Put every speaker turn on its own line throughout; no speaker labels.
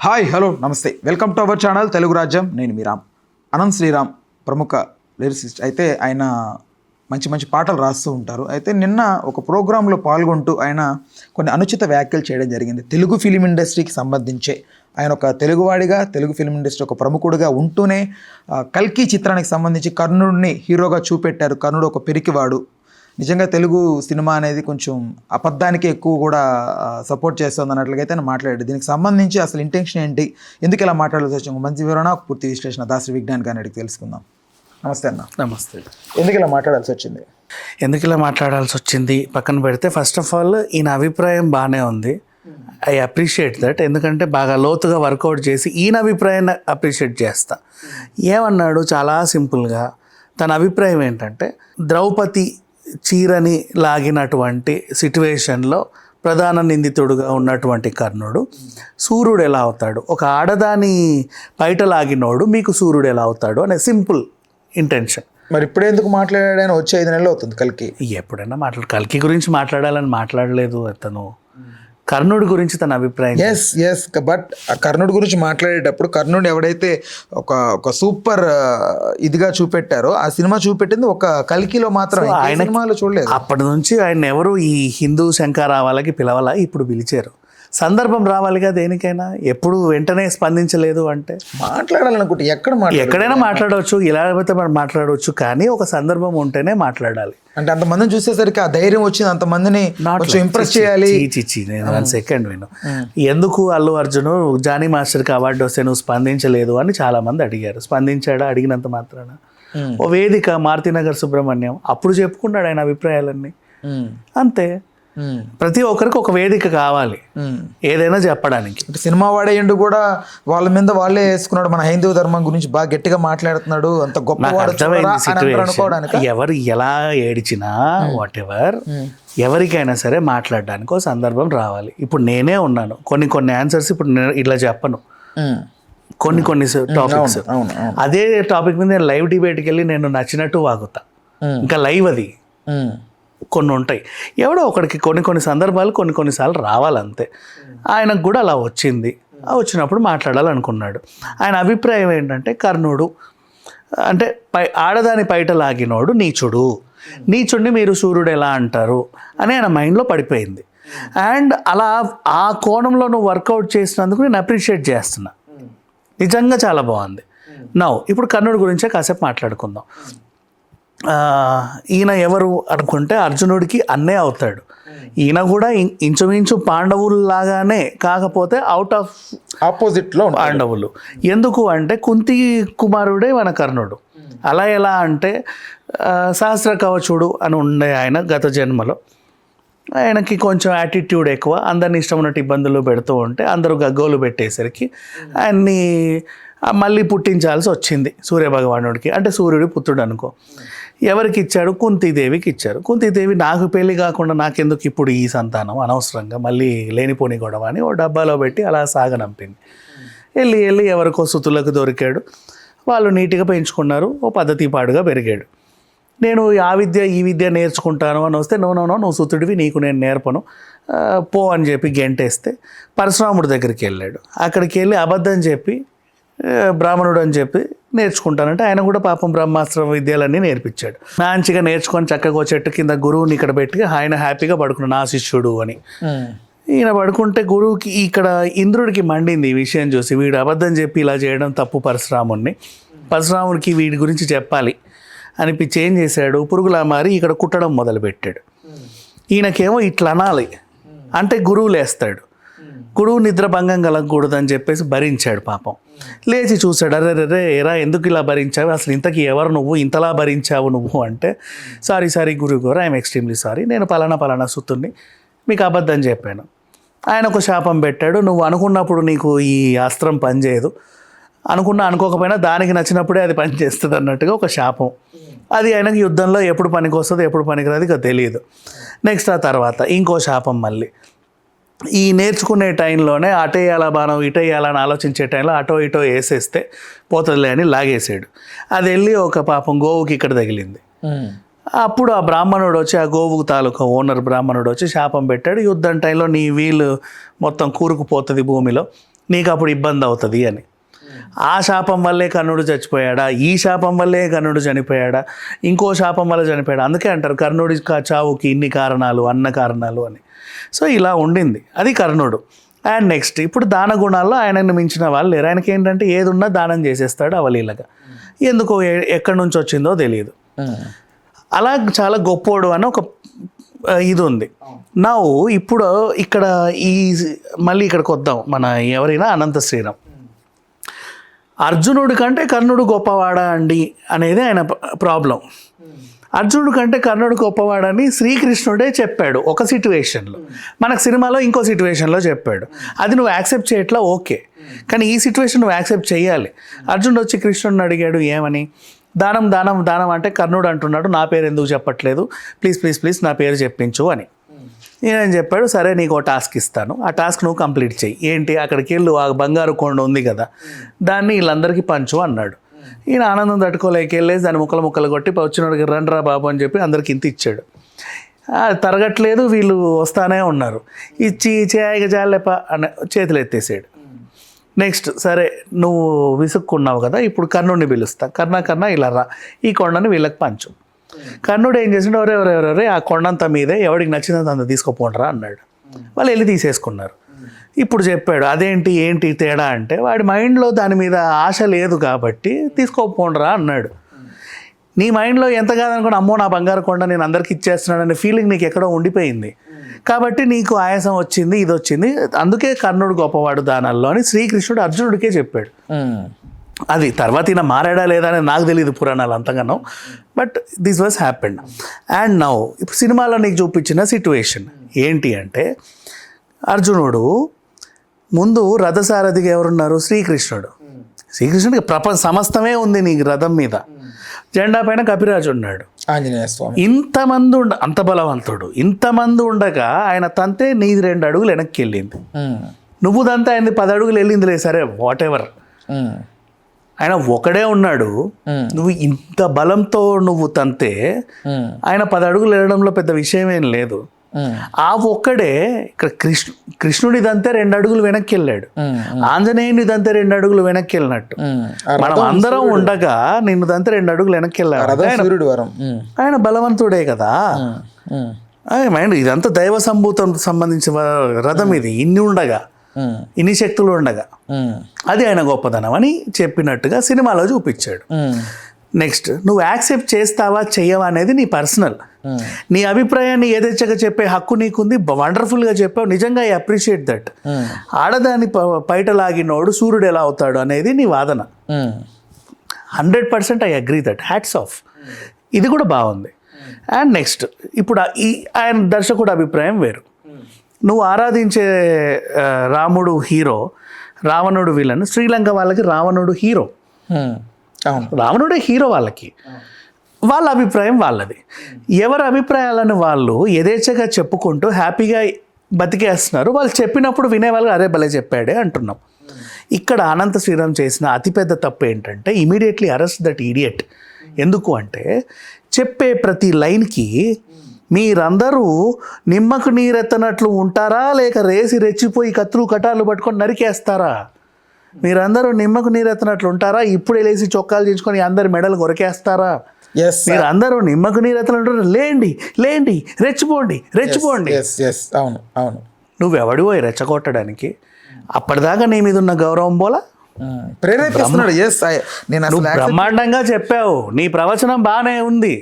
Hi hello నమస్తే welcome to our channel Telugu రాజ్యం. నేను మీ రామ్. అనంత్ శ్రీరామ్ ప్రముఖ లిరిసిస్ట్. అయితే ఆయన మంచి మంచి పాటలు రాస్తూ ఉంటారు. అయితే నిన్న ఒక ప్రోగ్రాంలో పాల్గొంటూ ఆయన కొన్ని అనుచిత వ్యాఖ్యలు చేయడం జరిగింది. తెలుగు ఫిలిం ఇండస్ట్రీకి సంబంధించే ఆయన ఒక తెలుగువాడిగా, తెలుగు ఫిలిం ఇండస్ట్రీ ఒక ప్రముఖుడిగా ఉంటూనే కల్కి చిత్రానికి సంబంధించి కర్ణుడిని హీరోగా చూపెట్టారు. కర్ణుడు ఒక పెరికివాడు. నిజంగా తెలుగు సినిమా అనేది కొంచెం అబద్ధానికి ఎక్కువ కూడా సపోర్ట్ చేస్తుంది అన్నట్లుగా అయితే మాట్లాడాడు. దీనికి సంబంధించి అసలు ఇంటెన్షన్ ఏంటి, ఎందుకు ఇలా మాట్లాడాల్సి వచ్చింది, మంచి వివరణ, పూర్తి విశ్లేషణ దాసరి విజ్ఞాన్ గారిని అడిగి తెలుసుకుందాం. నమస్తే అన్న.
నమస్తే.
ఎందుకు ఇలా మాట్లాడాల్సి వచ్చింది?
పక్కన పెడితే ఫస్ట్ ఆఫ్ ఆల్ ఈయన అభిప్రాయం బాగానే ఉంది. I appreciate that. ఎందుకంటే బాగా లోతుగా వర్కౌట్ చేసి ఈయన అభిప్రాయాన్ని అప్రిషియేట్ చేస్తా. ఏమన్నాడు, చాలా సింపుల్గా తన అభిప్రాయం ఏంటంటే, ద్రౌపది చీరని లాగినటువంటి సిట్యువేషన్లో ప్రధాన నిందితుడుగా ఉన్నటువంటి కర్ణుడు సూర్యుడు ఎలా అవుతాడు, ఒక ఆడదాని బయట లాగినోడు మీకు సూర్యుడు ఎలా అవుతాడు అనే సింపుల్ ఇంటెన్షన్.
మరి ఇప్పుడెందుకు మాట్లాడాడని వచ్చి 5 నెలలు అవుతుంది కల్కి.
ఎప్పుడైనా కల్కి గురించి మాట్లాడాలని మాట్లాడలేదు అతను. కర్ణుడి గురించి తన అభిప్రాయం.
ఎస్ బట్ ఆ కర్ణుడి గురించి మాట్లాడేటప్పుడు కర్ణుడు ఎవడైతే ఒక సూపర్ ఇదిగా చూపెట్టారో ఆ సినిమా చూపెట్టింది ఒక కల్కిలో మాత్రం, ఆయన సినిమాలో చూడలేదు.
అప్పటి నుంచి ఆయన ఎవరు ఈ హిందూ శంకరావాలకి పిలవాలా, ఇప్పుడు పిలిచారు. సందర్భం రావాలిగా దేనికైనా. ఎప్పుడు వెంటనే స్పందించలేదు అంటే
మాట్లాడాలనుకుంటే
ఎక్కడైనా మాట్లాడవచ్చు, ఇలా అయితే మనం మాట్లాడవచ్చు, కానీ ఒక సందర్భం ఉంటేనే మాట్లాడాలి.
అంటే అంతమందిని చూసేసరికి ఆ ధైర్యం వచ్చింది, అంతమందిని ఇంప్రెస్ చేయాలి.
నేను 1 సెకండ్ విను. ఎందుకు అల్లు అర్జున్ జానీ మాస్టర్కి అవార్డు వస్తే నువ్వు స్పందించలేదు అని చాలా మంది అడిగారు. స్పందించాడా? అడిగినంత మాత్రాన. ఓ వేదిక మారుతినగర్ సుబ్రహ్మణ్యం అప్పుడు చెప్పుకున్నాడు ఆయన అభిప్రాయాలన్నీ, అంతే. ప్రతి ఒక్కరికి ఒక వేదిక కావాలి ఏదైనా చెప్పడానికి.
సినిమా వాడేయండు కూడా వాళ్ళ మీద వాళ్ళే వేసుకున్నాడు. మన హైందవ ధర్మం గురించి బాగా గట్టిగా మాట్లాడుతున్నాడు, అంత గొప్ప.
ఎవరు ఎలా ఏడిచినా వాట్ ఎవర్, ఎవరికైనా సరే మాట్లాడడానికి ఒక సందర్భం రావాలి. ఇప్పుడు నేనే ఉన్నాను, కొన్ని ఆన్సర్స్ ఇప్పుడు నేను ఇట్లా చెప్పను, కొన్ని టాపిక్స్. అదే టాపిక్ మీద నేను లైవ్ డిబేట్కి వెళ్ళి నేను నచ్చినట్టు వాగుతా. ఇంకా లైవ్ అది కొన్ని ఉంటాయి. ఎవడో ఒకడికి కొన్ని సందర్భాలు కొన్నిసార్లు రావాలంతే. ఆయనకు కూడా అలా వచ్చింది. వచ్చినప్పుడు మాట్లాడాలనుకున్నాడు. ఆయన అభిప్రాయం ఏంటంటే, కర్ణుడు అంటే ఆడదాని పైట లాగినోడు నీచుడిని మీరు సూర్యుడు ఎలా అంటారు అని ఆయన మైండ్లో పడిపోయింది. అండ్ అలా ఆ కోణంలో నువ్వు వర్కౌట్ చేసినందుకు నేను అప్రిషియేట్ చేస్తున్నా. నిజంగా చాలా బాగుంది. ఇప్పుడు కర్ణుడి గురించే కాసేపు మాట్లాడుకుందాం. ఈయన ఎవరు అనుకుంటే అర్జునుడికి అన్నే అవుతాడు. ఈయన కూడా ఇంచుమించు పాండవుల్లాగానే, కాకపోతే అవుట్ ఆఫ్
ఆపోజిట్లో
పాండవులు. ఎందుకు అంటే కుంతి కుమారుడే మన కర్ణుడు. అలా ఎలా అంటే సహస్ర కవచుడు అని ఉండే ఆయన గత జన్మలో. ఆయనకి కొంచెం యాటిట్యూడ్ ఎక్కువ, అందరినీ ఇష్టం ఉన్నట్టు ఇబ్బందులు పెడుతూ ఉంటే అందరూ గగ్గోలు పెట్టేసరికి ఆయన్ని మళ్ళీ పుట్టించాల్సి వచ్చింది సూర్యభగవానుడికి. అంటే సూర్యుడి పుత్రుడు అనుకో. ఎవరికి ఇచ్చాడు? కుంతీదేవికి ఇచ్చారు. కుంతీదేవి నాకు పెళ్ళి కాకుండా నాకెందుకు ఇప్పుడు ఈ సంతానం అనవసరంగా మళ్ళీ లేనిపోని గొడవ అని ఓ డబ్బాలో పెట్టి అలా సాగనంపింది. వెళ్ళి ఎవరికో సుతులకు దొరికాడు. వాళ్ళు నీట్గా పెంచుకున్నారు. ఓ పద్ధతి పాడుగా పెరిగాడు. నేను ఈ విద్య నేర్చుకుంటాను అని వస్తే నువ్వు సుతుడివి, నీకు నేను నేర్పను పో అని చెప్పి గెంటేస్తే పరశురాముడి దగ్గరికి వెళ్ళాడు. అక్కడికి వెళ్ళి అబద్ధం చెప్పి బ్రాహ్మణుడు అని చెప్పి నేర్చుకుంటానంటే ఆయన కూడా పాపం బ్రహ్మాస్త్ర విద్యలన్నీ నేర్పించాడు. మంచిగా నేర్చుకొని చక్కగా చెట్టు కింద గురువుని ఇక్కడ పెట్టి ఆయన హ్యాపీగా పడుకున్నాడు, నా శిష్యుడు అని. ఈయన పడుకుంటే గురువుకి ఇక్కడ ఇంద్రుడికి మండింది ఈ విషయం చూసి. వీడు అబద్ధం చెప్పి ఇలా చేయడం తప్పు పరశురాముడికి వీడి గురించి చెప్పాలి అనిపించి ఏం చేశాడు, పురుగులా మారి ఇక్కడ కుట్టడం మొదలుపెట్టాడు. ఈయనకేమో ఇట్లా అనాలి అంటే గురువు లేస్తాడు. గురువు నిద్ర భంగం కలగకూడదని చెప్పేసి భరించాడు. పాపం లేచి చూశాడు, అరే ఎరా ఎందుకు ఇలా భరించావు, అసలు ఇంతకీ ఎవరు నువ్వు, ఇంతలా భరించావు నువ్వు అంటే, సారీ గురువు గారు, ఐఎమ్ ఎక్స్ట్రీమ్లీ సారీ, నేను పలానా సుతుడిని, మీకు అబద్ధం చెప్పాను. ఆయన ఒక శాపం పెట్టాడు, నువ్వు అనుకున్నప్పుడు నీకు ఈ అస్త్రం పనిచేయదు, అనుకోకపోయినా దానికి నచ్చినప్పుడే అది పనిచేస్తుంది అన్నట్టుగా ఒక శాపం. అది ఆయనకు యుద్ధంలో ఎప్పుడు పనికి వస్తుందో ఎప్పుడు పనికిరాదు ఇక తెలియదు. నెక్స్ట్ ఆ తర్వాత ఇంకో శాపం మళ్ళీ. ఈ నేర్చుకునే టైంలోనే అటేయాలా బాణం ఇటేయాలని ఆలోచించే టైంలో అటో ఇటో వేసేస్తే పోతుందిలే అని లాగేసాడు. అది వెళ్ళి ఒక పాపం గోవుకి ఇక్కడ తగిలింది. అప్పుడు ఆ బ్రాహ్మణుడు వచ్చి, ఆ గోవు తాలూకా ఓనర్ బ్రాహ్మణుడు వచ్చి శాపం పెట్టాడు, యుద్ధం టైంలో నీ వీలు మొత్తం కూరుకుపోతుంది భూమిలో, నీకు అప్పుడు ఇబ్బంది అవుతుంది అని. ఆ శాపం వల్లే కర్ణుడు చచ్చిపోయాడా, ఈ శాపం వల్లే కర్ణుడు చనిపోయాడా, ఇంకో శాపం వల్ల చనిపోయాడా? అందుకే అంటారు కర్ణుడి చావుకి ఇన్ని కారణాలు, అన్న కారణాలు అని. సో ఇలా ఉండింది అది కర్ణుడు. అండ్ నెక్స్ట్ ఇప్పుడు దాన గుణాల్లో ఆయనను మించిన వాళ్ళు లేరు. ఆయనకి ఏంటంటే ఏది ఉన్నా దానం చేసేస్తాడు అవలీలగా. ఎందుకో ఎక్కడి నుంచి వచ్చిందో తెలియదు. అలా చాలా గొప్పోడు అని ఒక ఇది ఉంది. నా ఇప్పుడు ఇక్కడ మళ్ళీ ఇక్కడికి వద్దాం. మన ఎవరైనా అనంత శ్రీరామ్ అర్జునుడి కంటే కర్ణుడు గొప్పవాడా అండి అనేది ఆయన ప్రాబ్లం. అర్జునుడి కంటే కర్ణుడు గొప్పవాడని శ్రీకృష్ణుడే చెప్పాడు ఒక సిచ్యువేషన్లో, మనకు సినిమాలో ఇంకో సిచ్యువేషన్లో చెప్పాడు. అది నువ్వు యాక్సెప్ట్ చేయట్లా ఓకే, కానీ ఈ సిచ్యువేషన్ నువ్వు యాక్సెప్ట్ చేయాలి. అర్జునుడు వచ్చి కృష్ణుడిని అడిగాడు ఏమని, దానం దానం దానం అంటే కర్ణుడు అంటున్నాడు నా పేరు ఎందుకు చెప్పట్లేదు, ప్లీజ్ ప్లీజ్ ప్లీజ్ నా పేరు చెప్పించు అని. ఈయన చెప్పాడు సరే నీకు ఒక టాస్క్ ఇస్తాను, ఆ టాస్క్ నువ్వు కంప్లీట్ చెయ్యి. ఏంటి, అక్కడికి వెళ్ళు, ఆ బంగారు కొండ ఉంది కదా దాన్ని వీళ్ళందరికీ పంచు అన్నాడు. ఈయన ఆనందం తట్టుకోలేక వెళ్ళేసి దాన్ని ముక్కలు ముక్కలు కొట్టి వచ్చినోడికి రండ్రా బాబు అని చెప్పి అందరికి ఇంత ఇచ్చాడు. తరగట్లేదు, వీళ్ళు వస్తానే ఉన్నారు. ఇచ్చి ఇక జాలేప అన్న చేతులు ఎత్తేసాడు. నెక్స్ట్ సరే నువ్వు విసుక్కున్నావు కదా, ఇప్పుడు కర్ణుడిని పిలుస్తా, కర్ణ ఇలా రా, ఈ కొండని వీళ్ళకి పంచు. కర్ణుడు ఏం చేసిండు, ఎవరెవరెవరే ఆ కొండంత మీదే ఎవడికి నచ్చినంత అంత తీసుకోపోండరా అన్నాడు. వాళ్ళు వెళ్ళి తీసేసుకున్నారు. ఇప్పుడు చెప్పాడు అదేంటి ఏంటి తేడా అంటే వాడి మైండ్లో దాని మీద ఆశ లేదు కాబట్టి తీసుకోపోండరా అన్నాడు. నీ మైండ్లో ఎంత కాదనుకోండి, అమ్మో నా బంగారు కొండ నేను అందరికి ఇచ్చేస్తున్నాడు అనే ఫీలింగ్ నీకు ఎక్కడో ఉండిపోయింది కాబట్టి నీకు ఆయాసం వచ్చింది, ఇది వచ్చింది. అందుకే కర్ణుడు గొప్పవాడు దానాల్లో అని శ్రీకృష్ణుడు అర్జునుడికే చెప్పాడు. అది తర్వాత ఈయన మారాడా లేదా అని నాకు తెలియదు పురాణాలు అంతగానో, but this was happened. And now ఇప్పుడు సినిమాలో నీకు చూపించిన సిట్యువేషన్ ఏంటి అంటే అర్జునుడు ముందు రథసారథిగా ఎవరున్నారు, శ్రీకృష్ణుడికి సమస్తమే ఉంది నీకు రథం మీద, జెండా పైన కపిరాజు ఉన్నాడు,
ఆంజనేయ స్వామి.
ఇంతమంది అంత బలవంతుడు, ఇంతమంది ఉండగా ఆయన తంతే నీది 2 అడుగులు వెనక్కి వెళ్ళింది, నువ్వు దంతా ఆయనది 10 అడుగులు వెళ్ళిందిలే సరే వాట్ ఎవర్. ఆయన ఒకడే ఉన్నాడు, నువ్వు ఇంత బలంతో నువ్వు తంతే ఆయన 10 అడుగులు వెళ్ళడంలో పెద్ద విషయం ఏం లేదు. ఆ ఒక్కడే ఇక్కడ కృష్ణుడిదంతే 2 అడుగులు వెనక్కి వెళ్ళాడు, ఆంజనేయునిదంతే 2 అడుగులు వెనక్కి వెళ్ళినట్టు మనం అందరం ఉండగా నిన్నుదంతే 2 అడుగులు వెనక్కి వెళ్ళాడు. ఆయన బలవంతుడే కదా. మైండ్ ఇదంతా దైవ సంభూతం సంబంధించిన రథం ఇది, ఇన్ని శక్తులు ఉండగా అది ఆయన గొప్పదనం అని చెప్పినట్టుగా సినిమాలో చూపించాడు. నెక్స్ట్ నువ్వు యాక్సెప్ట్ చేస్తావా చెయ్యవా అనేది నీ పర్సనల్, నీ అభిప్రాయాన్ని ఏదైనా చెప్పే హక్కు నీకుంది, వండర్ఫుల్గా చెప్పావు, నిజంగా ఐ అప్రిషియేట్ దట్. ఆడదాన్ని పైట లాగినోడు సూర్యుడు ఎలా అవుతాడు అనేది నీ వాదన, 100% I agree that, hats off. ఇది కూడా బాగుంది. అండ్ నెక్స్ట్ ఇప్పుడు ఆయన దర్శకుడు అభిప్రాయం వేరు. నువ్వు ఆరాధించే రాముడు హీరో, రావణుడు విలన్. శ్రీలంక వాళ్ళకి రావణుడు హీరో, రావణుడే హీరో, వాళ్ళ అభిప్రాయం వాళ్ళది. ఎవరి అభిప్రాయాలను వాళ్ళు యథేచ్ఛగా చెప్పుకుంటూ హ్యాపీగా బతికేస్తున్నారు. వాళ్ళు చెప్పినప్పుడు వినేవాళ్ళు అరే భలే చెప్పాడే అంటున్నాం. ఇక్కడ అనంత శ్రీరామ్ చేసిన అతిపెద్ద తప్పు ఏంటంటే ఇమీడియట్లీ అరెస్ట్ దట్ ఈడియట్. ఎందుకు అంటే చెప్పే ప్రతి లైన్కి మీరందరూ నిమ్మకు నీరెత్తనట్లు ఉంటారా లేక రేసి రెచ్చిపోయి కత్తులు కటాలు పట్టుకొని నరికేస్తారా? మీరందరూ నిమ్మకు నీరెత్తనట్లు ఉంటారా? ఇప్పుడే లేచి చొక్కాలు చించుకొని అందరి మెడలు కొరకేస్తారా? మీరు అందరూ నిమ్మకు నీరెత్తనట్లు లేండి లేండి రెచ్చిపోండి రెచ్చిపోండి. నువ్వెవడివో రెచ్చగొట్టడానికి? అప్పటిదాకా నీ మీద ఉన్న గౌరవం పోలా
ప్రేరేపిస్తున్నాడు.
నువ్వు బ్రహ్మాండంగా చెప్పావు, నీ ప్రవచనం బాగానే ఉంది,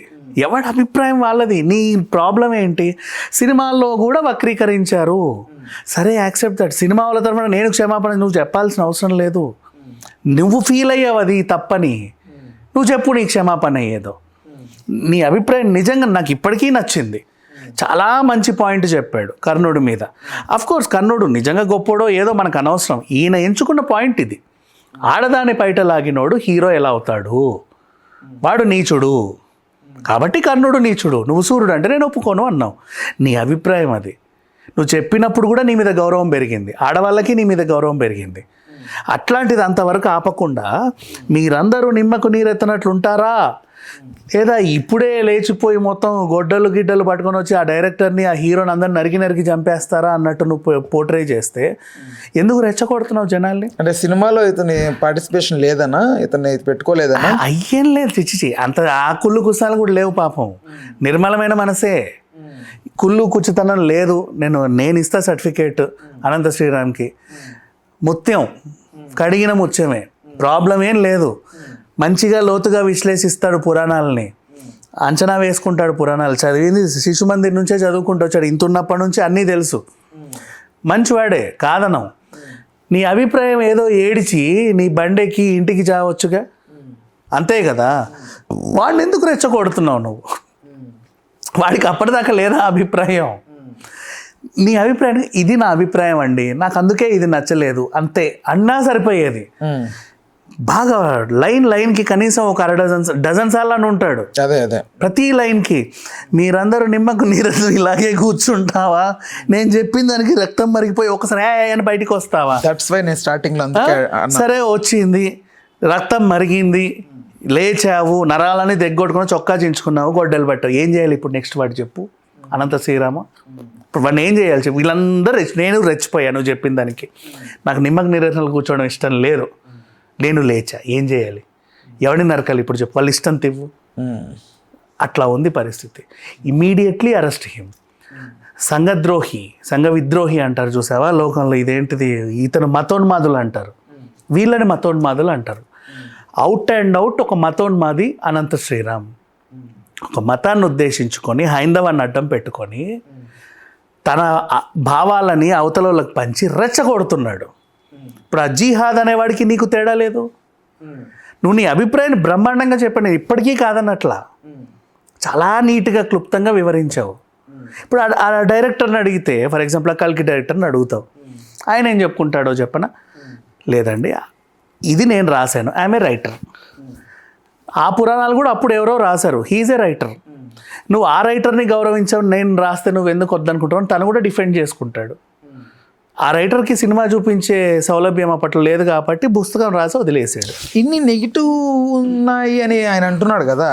ఎవరి అభిప్రాయం వాళ్ళది. నీ ప్రాబ్లం ఏంటి? సినిమాల్లో కూడా వక్రీకరించారు, సరే యాక్సెప్ట్ దట్. సినిమా వాళ్ళ తరఫున నేను క్షమాపణ నువ్వు చెప్పాల్సిన అవసరం లేదు. నువ్వు ఫీల్ అయ్యావు అది తప్పని, నువ్వు చెప్పు నీ క్షమాపణ అయ్యేదో. నీ అభిప్రాయం నిజంగా నాకు ఇప్పటికీ నచ్చింది. చాలా మంచి పాయింట్ చెప్పాడు కర్ణుడి మీద. అఫ్కోర్స్ కర్ణుడు నిజంగా గొప్పోడో ఏదో మనకు అనవసరం, ఈయన ఎంచుకున్న పాయింట్ ఇది. ఆడదాని పైట లాగినోడు హీరో ఎలా అవుతాడు? వాడు నీచుడు కాబట్టి కర్ణుడు నీచుడు, నువ్వు సూర్యుడు అంటే నేను ఒప్పుకోను అన్నావు. నీ అభిప్రాయం అది. నువ్వు చెప్పినప్పుడు కూడా నీ మీద గౌరవం పెరిగింది, ఆడవాళ్ళకి నీ మీద గౌరవం పెరిగింది. అట్లాంటిది అంతవరకు ఆపకుండా మీరందరూ నిమ్మకు నీరెత్తనట్లు ఉంటారా లేదా ఇప్పుడే లేచిపోయి మొత్తం గొడ్డలు గిడ్డలు పట్టుకొని వచ్చి ఆ డైరెక్టర్ని ఆ హీరోని అందరిని నరికి చంపేస్తారా అన్నట్టు నువ్వు పోర్ట్రే చేస్తే ఎందుకు రెచ్చగొడుతున్నావు జనాల్ని?
అంటే సినిమాలో ఇతని పార్టిసిపేషన్ లేదనా, ఇతన్ని పెట్టుకోలేదనా?
అయ్యేం లేదు చిచ్చిచి, అంత ఆ కుళ్ళు కుసాలు కూడా లేవు పాపం. నిర్మలమైన మనసే, కుళ్ళు కుచ్చితనం లేదు. నేను ఇస్తా సర్టిఫికేట్ అనంత శ్రీరామ్కి. ముత్యం కడిగిన ముత్యమే, ప్రాబ్లం ఏం లేదు. మంచిగా లోతుగా విశ్లేషిస్తాడు పురాణాలని, అంచనా వేసుకుంటాడు పురాణాలు. చదివింది శిశు మందిర్ నుంచే చదువుకుంటూ వచ్చాడు, ఇంతున్నప్పటి నుంచి అన్నీ తెలుసు. మంచివాడే కాదనం. నీ అభిప్రాయం ఏదో ఏడిచి నీ బండెక్కి ఇంటికి చావచ్చుగా, అంతే కదా. వాడిని ఎందుకు రెచ్చగొడుతున్నావు నువ్వు? వాడికి అప్పటిదాకా లేదా అభిప్రాయం? నీ అభిప్రాయం ఇది నా అభిప్రాయం అండి, నాకు అందుకే ఇది నచ్చలేదు అంతే అన్నా సరిపోయేది. బాగా లైన్కి కనీసం ఒక డజన్ సార్లు ఉంటాడు.
అదే
ప్రతి లైన్కి మీరందరూ నిమ్మకు నీరు ఇలాగే కూర్చుంటావా, నేను చెప్పిన దానికి రక్తం మరిగిపోయి ఒకసారి అని బయటికి వస్తావా?
దట్స్ వై నేను స్టార్టింగ్లో
సరే వచ్చింది, రక్తం మరిగింది, లేచావు, నరాలని దగ్గొట్టుకుని చొక్కా చించుకున్నావు, గొడ్డలు పట్టావు, ఏం చేయాలి ఇప్పుడు నెక్స్ట్? వాడు చెప్పు అనంత శ్రీరామ. ఇప్పుడు వాడిని ఏం చేయాలి చెప్పు? వీళ్ళందరూ నేను రెచ్చిపోయాను నువ్వు చెప్పిన దానికి. నాకు నిమ్మకు నీరసనలు కూర్చోవడం ఇష్టం లేదు, నేను లేచా, ఏం చేయాలి? ఎవరిని నరకాలి ఇప్పుడు చెప్పు? వాళ్ళ ఇష్టం తివ్వు. అట్లా ఉంది పరిస్థితి. Immediately arrest him. సంఘద్రోహి, సంఘ విద్రోహి అంటారు చూసావా లోకంలో, ఇదేంటిది, ఇతను మతోన్మాదులు అంటారు, వీళ్ళని మతోన్మాదులు అంటారు. అవుట్ అండ్ అవుట్ ఒక మతోన్మాది అనంత శ్రీరామ్. ఒక మతాన్ని ఉద్దేశించుకొని హైందవాన్ని అడ్డం పెట్టుకొని తన భావాలని అవతలలోకి పంచి రెచ్చగొడుతున్నాడు. ఇప్పుడు ఆ జిహాద్ అనేవాడికి నీకు తేడా లేదు. నువ్వు నీ అభిప్రాయాన్ని బ్రహ్మాండంగా చెప్పండి, ఇప్పటికీ కాదన్నట్లా చాలా నీట్గా క్లుప్తంగా వివరించావు. ఇప్పుడు ఆ డైరెక్టర్ని అడిగితే, ఫర్ ఎగ్జాంపుల్ ఆ కల్కి డైరెక్టర్ని అడుగుతావు, ఆయన ఏం చెప్పుకుంటాడో చెప్పనా? లేదండి ఇది నేను రాశాను, ఐఎమ్ ఏ రైటర్. ఆ పురాణాలు కూడా అప్పుడు ఎవరో రాశారు, హీజ్ ఏ రైటర్. నువ్వు ఆ రైటర్ని గౌరవించావు, నేను రాస్తే నువ్వు ఎందుకు వద్దనుకుంటావు? తను కూడా డిఫెండ్ చేసుకుంటాడు. ఆ రైటర్కి సినిమా చూపించే సౌలభ్యం అప్పట్లో లేదు కాబట్టి పుస్తకం రాసి వదిలేసాడు.
ఇన్ని నెగిటివ్ ఉన్నాయి అని ఆయన అంటున్నాడు కదా.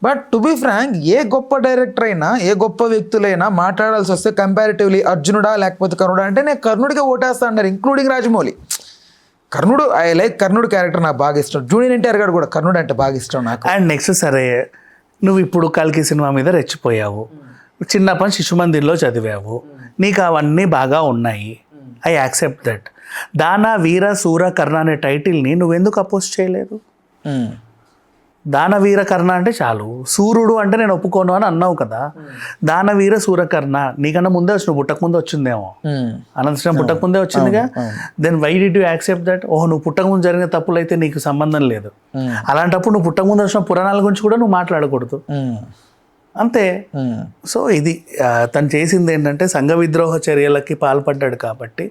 బట్ టు బి ఫ్రాంక్, ఏ గొప్ప డైరెక్టర్ అయినా, ఏ గొప్ప వ్యక్తులైనా మాట్లాడాల్సి వస్తే కంపారిటివ్లీ అర్జునుడా లేకపోతే కర్ణుడా అంటే నేను కర్ణుడిగా ఓటేస్తా అన్నారు, ఇంక్లూడింగ్ రాజమౌళి. కర్ణుడు, ఐ లైక్ కర్ణుడు క్యారెక్టర్, నాకు బాగా ఇష్టం. జూనియర్ ఎన్టీఆర్ గారు కూడా కర్ణుడు అంటే బాగా ఇష్టం నాకు.
అండ్ నెక్స్ట్ సరే, నువ్వు ఇప్పుడు కల్కి సినిమా మీద రెచ్చిపోయావు, చిన్నప్పటి శిశు మందిర్లో చదివావు, నీకు అవన్నీ బాగా ఉన్నాయి, ఐ యాక్సెప్ట్ దట్. దాన వీర సూర కర్ణ అనే టైటిల్ని నువ్వెందుకు అపోజ్ చేయలేదు? దానవీర కర్ణ అంటే చాలు, సూర్యుడు అంటే నేను ఒప్పుకోను అని అన్నావు కదా. దానవీర సూరకర్ణ నీకన్నా ముందే వచ్చి, నువ్వు పుట్టక ముందే వచ్చిందేమో, అనంతరం పుట్టక ముందే వచ్చిందిగా. Then why did you accept that? ఓహో, నువ్వు పుట్టక ముందు జరిగిన తప్పులు అయితే నీకు సంబంధం లేదు, అలాంటప్పుడు నువ్వు పుట్టక ముందు వచ్చిన పురాణాల గురించి కూడా నువ్వు మాట్లాడకూడదు, అంతే. సో ఇది తను చేసింది ఏంటంటే సంఘ విద్రోహ చర్యలకి పాల్పడ్డాడు కాబట్టి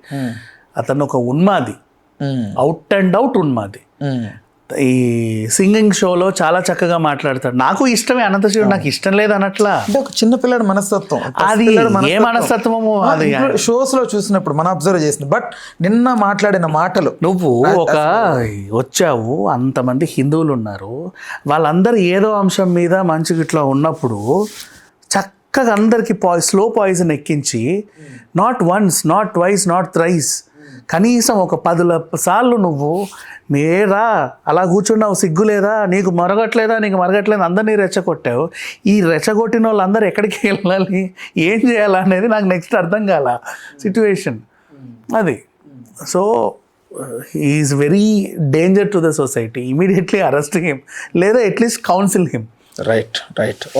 అతను ఒక ఉన్మాది, అవుట్ అండ్ అవుట్ ఉన్మాది. ఈ సింగింగ్ షోలో చాలా చక్కగా మాట్లాడతాడు. నాకు ఇష్టమే అనంతశివుడు, నాకు ఇష్టం లేదు అనట్లా.
అంటే ఒక చిన్న పిల్లడి మనస్తత్వం,
అది ఏ మనస్తత్వము అది
షోస్ లో చూసినప్పుడు మనం అబ్జర్వ్ చేసింది. బట్ నిన్న మాట్లాడిన మాటలు,
నువ్వు ఒక వచ్చావు, అంతమంది హిందువులు ఉన్నారు, వాళ్ళందరూ ఏదో అంశం మీద మంచి ఇట్లా ఉన్నప్పుడు చక్కగా అందరికి స్లో పాయిజన్ ఎక్కించి not once, not twice, not thrice, కనీసం ఒక 10 సార్లు నువ్వు మేరా అలా కూర్చున్నావు, సిగ్గులేదా, నీకు మరగట్లేదా, నీకు మరగట్లేదు, అందరినీ రెచ్చగొట్టావు. ఈ రెచ్చగొట్టిన వాళ్ళందరూ ఎక్కడికి వెళ్ళాలి, ఏం చేయాలనేది నాకు నెక్స్ట్ అర్థం కాల సిట్యువేషన్ అది. So is very danger to the society. Immediately arrest him, లేదా at least council him.
Right.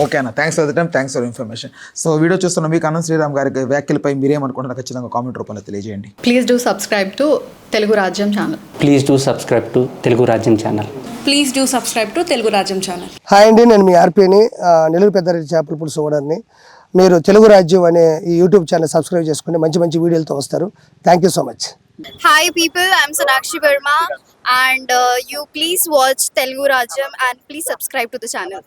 Okay అన్న, thanks for the time, thanks for information. So video చూస్తున్న మీకు అనంత శ్రీరామ్ గారి వ్యాఖ్యలపై మీరేమనుకుంటున్నారు ఖచ్చితంగా కామెంట్ రూపంలో తెలియజేయండి.
Please do subscribe to Telugu Rajyam channel.
Please do subscribe to Telugu Rajyam channel.
Please do subscribe to Telugu Rajyam channel.
Hi అండి, నేను మీ ఆర్పీని, నెల్లూరు పెద్దారెడ్డి చేపల పులుసు ఓనర్ని. మీరు తెలుగు రాజ్యం అనే ఈ యూట్యూబ్ ఛానల్ సబ్స్క్రైబ్ చేసుకుని మంచి మంచి వీడియోలతో వస్తారు. Thank you so much.
Hi people, I'm Sonakshi Verma and you please watch Telugu Rajam and please subscribe to the channel.